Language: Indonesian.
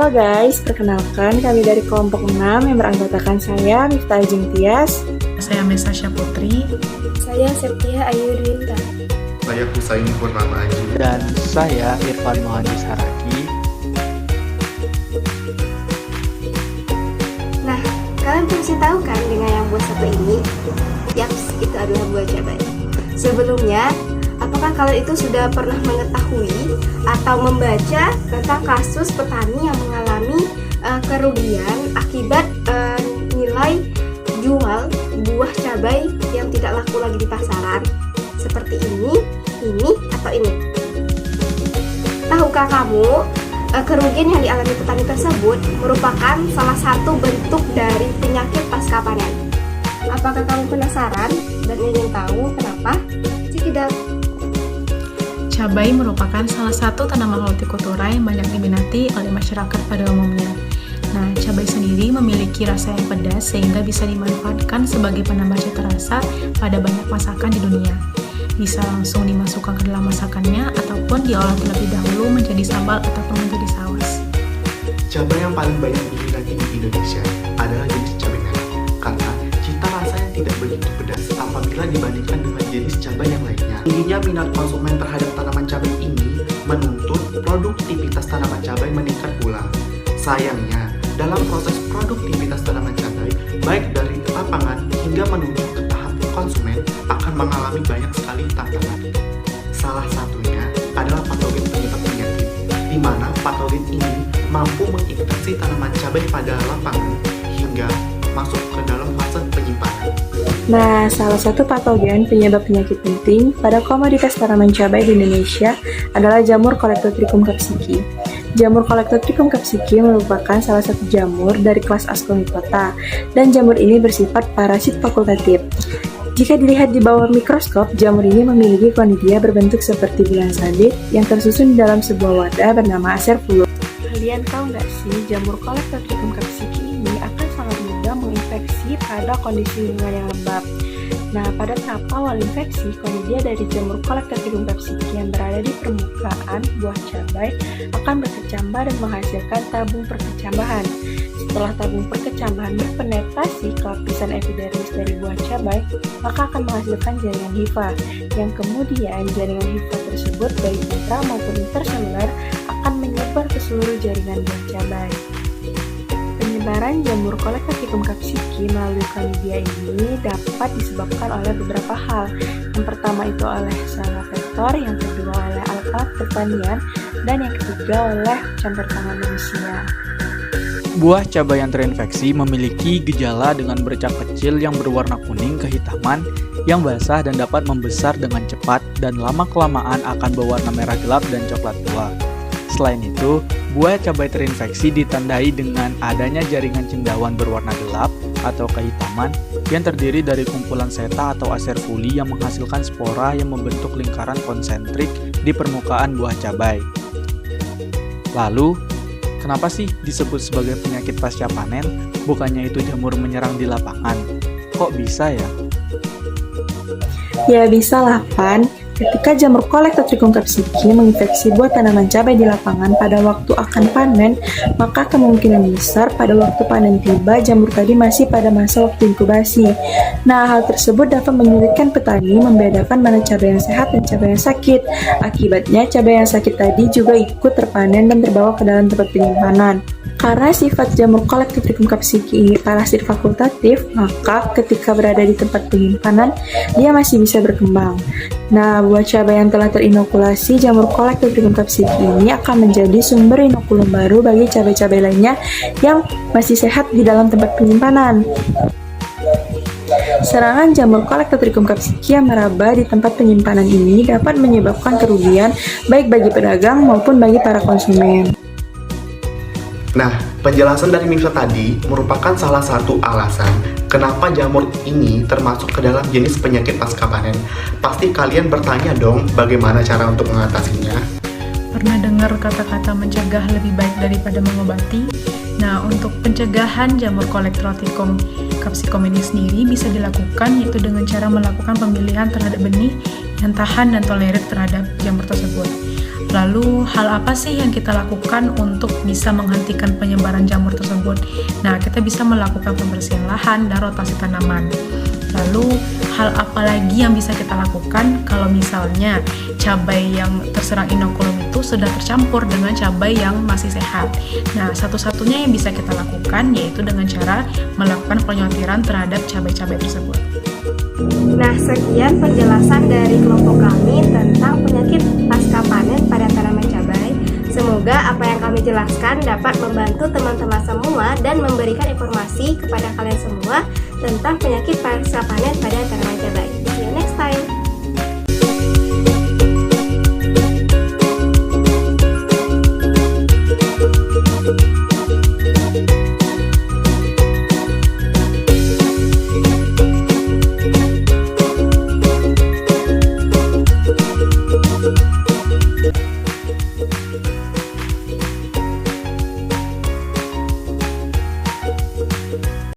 Halo guys, perkenalkan kami dari kelompok 6 yang beranggotakan saya, Miftah Ajeng Tias. Saya Mesasya Putri. Saya Septia Ayu Dwinta. Saya Husain Purnama Aji. Dan saya Irfan Mohandis Haraki. Nah, kalian pasti tahu kan dengan yang buah satu ini? Yaps, itu adalah buah cabai. Sebelumnya, apakah kalian itu sudah pernah mengetahui atau membaca tentang kasus petani yang mengalami kerugian akibat nilai jual buah cabai yang tidak laku lagi di pasaran? Seperti ini, atau ini. Tahukah kamu, kerugian yang dialami petani tersebut merupakan salah satu bentuk dari penyakit pasca panen. Apakah kamu penasaran dan ingin tahu kenapa? Cekidot. Cabai merupakan salah satu tanaman hortikultura yang banyak diminati oleh masyarakat pada umumnya. Nah, cabai sendiri memiliki rasa yang pedas sehingga bisa dimanfaatkan sebagai penambah cita rasa pada banyak masakan di dunia. Bisa langsung dimasukkan ke dalam masakannya ataupun diolah terlebih dahulu menjadi sambal ataupun menjadi saus. Cabai yang paling banyak diminati di Indonesia adalah jenis cabai merah karena cita rasa yang tidak begitu pedas apabila dibandingkan dengan jenis cabai yang lainnya. Tingginya minat konsumen terhadap tanaman cabai ini menuntut produktivitas tanaman cabai meningkat pula. Sayangnya, dalam proses produktivitas tanaman cabai, baik dari lapangan hingga menuju ke tahap konsumen akan mengalami banyak sekali tantangan. Salah satunya adalah patogen penyebab penyakit, di mana patogen ini mampu menginfeksi tanaman cabai pada lapangan hingga masuk ke dalam fase penyimpanan. Nah, salah satu patogen penyebab penyakit penting pada komoditas tanaman cabai di Indonesia adalah jamur Colectotrichum capsicum. Jamur Colectotrichum capsicum merupakan salah satu jamur dari kelas Ascomycota, dan jamur ini bersifat parasit fakultatif. Jika dilihat di bawah mikroskop, jamur ini memiliki konidia berbentuk seperti bulan sabit yang tersusun di dalam sebuah wadah bernama acervulus. Kalian tahu nggak sih, jamur Colectotrichum capsicum ini akan sangat mudah menginfeksi pada kondisi lingkungan yang lembab. Nah, pada tahap awal infeksi, konidia dari jamur Colectotrichum capsicum yang berada di permukaan buah cabai akan berkecambah dan menghasilkan tabung perkecambahan. Setelah tabung perkecambahan berpenetrasi ke lapisan epidermis dari buah cabai, maka akan menghasilkan jaringan hifa, yang kemudian jaringan hifa tersebut baik intra maupun interseluler akan menyebar ke seluruh jaringan buah cabai. Penyebaran jamur Colectotrichum capsicum melalui konidia ini dapat disebabkan oleh beberapa hal. Yang pertama itu oleh salah vektor, yang kedua oleh alat-alat pertanian, dan yang ketiga oleh campur tangan manusia. Buah cabai yang terinfeksi memiliki gejala dengan bercak kecil yang berwarna kuning kehitaman yang basah dan dapat membesar dengan cepat dan lama-kelamaan akan berwarna merah gelap dan coklat tua. Selain itu, buah cabai terinfeksi ditandai dengan adanya jaringan cendawan berwarna gelap atau kehitaman yang terdiri dari kumpulan seta atau acervuli yang menghasilkan spora yang membentuk lingkaran konsentrik di permukaan buah cabai. Lalu, kenapa sih disebut sebagai penyakit pasca panen? Bukannya itu jamur menyerang di lapangan? Kok bisa ya? Ya bisa lah, Pan. Ketika jamur Colectotrichum capsicum menginfeksi buah tanaman cabai di lapangan pada waktu akan panen, maka kemungkinan besar pada waktu panen tiba jamur tadi masih pada masa waktu inkubasi. Nah, hal tersebut dapat menyulitkan petani membedakan mana cabai yang sehat dan cabai yang sakit. Akibatnya, cabai yang sakit tadi juga ikut terpanen dan terbawa ke dalam tempat penyimpanan. Karena sifat jamur Colectotrichum capsicum ini parasit fakultatif, maka ketika berada di tempat penyimpanan, dia masih bisa berkembang. Nah, buah cabai yang telah terinokulasi jamur Colectotrichum capsicum ini akan menjadi sumber inokulum baru bagi cabai-cabai lainnya yang masih sehat di dalam tempat penyimpanan. Serangan jamur Colectotrichum capsicum yang meraba di tempat penyimpanan ini dapat menyebabkan kerugian baik bagi pedagang maupun bagi para konsumen. Nah, penjelasan dari Miftah tadi merupakan salah satu alasan kenapa jamur ini termasuk ke dalam jenis penyakit pasca panen. Pasti kalian bertanya dong, bagaimana cara untuk mengatasinya? Pernah dengar kata-kata mencegah lebih baik daripada mengobati? Nah, untuk pencegahan jamur Colectotrichum capsicum ini sendiri bisa dilakukan yaitu dengan cara melakukan pemilihan terhadap benih yang tahan dan tolerir terhadap jamur tersebut. Lalu hal apa sih yang kita lakukan untuk bisa menghentikan penyebaran jamur tersebut? Nah, kita bisa melakukan pembersihan lahan dan rotasi tanaman. Lalu hal apa lagi yang bisa kita lakukan kalau misalnya cabai yang terserang inokulum itu sudah tercampur dengan cabai yang masih sehat? Nah, satu-satunya yang bisa kita lakukan yaitu dengan cara melakukan penyortiran terhadap cabai-cabai tersebut. Nah, sekian penjelasan dari kelompok kami tentang penyakit pasca panen pada tanaman cabai. Semoga apa yang kami jelaskan dapat membantu teman-teman semua dan memberikan informasi kepada kalian semua tentang penyakit pasca panen pada tanaman